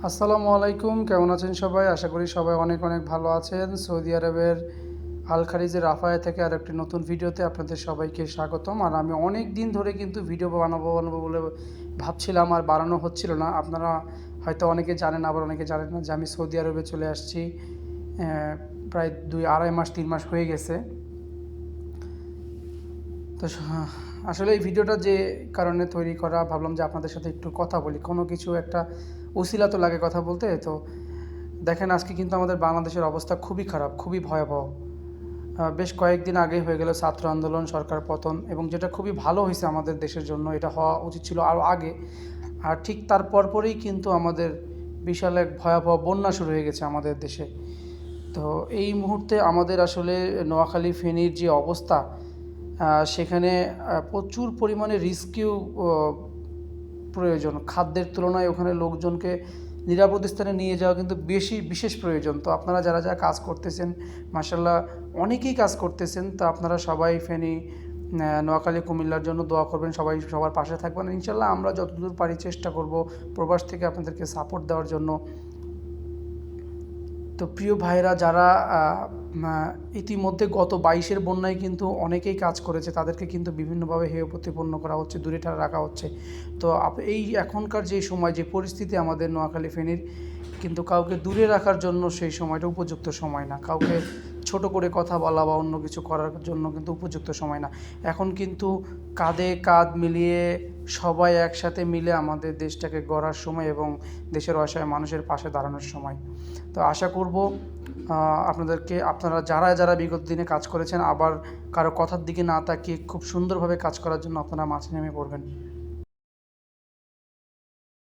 আসসালামু আলাইকুম, কেমন আছেন সবাই? আশা করি সবাই অনেক অনেক ভালো আছেন। সৌদি আরবের আল খালিজের রাফায়া থেকে আরেকটি নতুন ভিডিওতে আপনাদের সবাইকে স্বাগতম। আর আমি অনেক দিন ধরে কিন্তু ভিডিও বানাবো বলে ভাবছিলাম, আর বানানো হচ্ছিল না। আপনারা হয়তো অনেকে জানেন, আবার অনেকে জানেন না যে আমি সৌদি আরবে চলে আসছি প্রায় 2 আড়াই মাস 3 মাস হয়ে গেছে। তো আসলে এই ভিডিওটা যে কারণে তৈরি করা, ভাবলাম যে আপনাদের সাথে একটু কথা বলি, কোনো কিছু একটা উসিলা তো লাগে কথা বলতে। তো দেখেন, আজকে কিন্তু আমাদের বাংলাদেশের অবস্থা খুবই খারাপ, খুবই ভয়াবহ। বেশ কয়েকদিন আগে হয়ে গেল ছাত্র আন্দোলন, সরকার পতন, এবং যেটা খুবই ভালো হয়েছে আমাদের দেশের জন্য, এটা হওয়া উচিত ছিল আরও আগে। আর ঠিক তার পরপরই কিন্তু আমাদের বিশাল এক ভয়াবহ বন্যা শুরু হয়ে গেছে আমাদের দেশে। তো এই মুহূর্তে আমাদের আসলে নোয়াখালী ফেনীর যে অবস্থা, সেখানে প্রচুর পরিমাণে রিস্কিউ প্রয়োজন। খাদ্যের তুলনায় ওখানে লোকজনকে নিরাপদ স্থানে নিয়ে যাওয়া কিন্তু বেশি বিশেষ প্রয়োজন। তো আপনারা যারা যারা কাজ করতেছেন, মাশাল্লাহ অনেকেই কাজ করতেছেন। তো আপনারা সবাই ফেনী, নোয়াখালী, কুমিল্লার জন্য দোয়া করবেন, সবাই সবার পাশে থাকবেন ইনশাল্লাহ। আমরা যতদূর পারি চেষ্টা করব প্রবাস থেকে আপনাদেরকে সাপোর্ট দেওয়ার জন্য। তো প্রিয় ভাইরা, যারা ইতিমধ্যে গত 22-এর বন্যায় কিন্তু অনেকেই কাজ করেছে, তাদেরকে কিন্তু বিভিন্নভাবে হেয় প্রতিপন্ন করা হচ্ছে, দূরে ঠাড়া রাখা হচ্ছে। তো এই এখনকার যে সময়, যে পরিস্থিতি আমাদের নোয়াখালী ফেনীর, কিন্তু কাউকে দূরে রাখার জন্য সেই সময়টা উপযুক্ত সময় না। কাউকে ছোট করে কথা বলা বা অন্য কিছু করার জন্য কিন্তু উপযুক্ত সময় না। এখন কিন্তু কাঁধে কাঁধ মিলিয়ে সবাই একসাথে মিলে আমাদের দেশটাকে গড়ার সময় এবং দেশের অসহায় মানুষের পাশে দাঁড়ানোর সময়। তো আশা করব আপনারা যারা যারা বিগত দিনে কাজ করেছেন, আবার কারো কথার দিকে না তাকিয়ে খুব সুন্দরভাবে কাজ করার জন্য আপনারা মাঠে নেমে পড়বেন।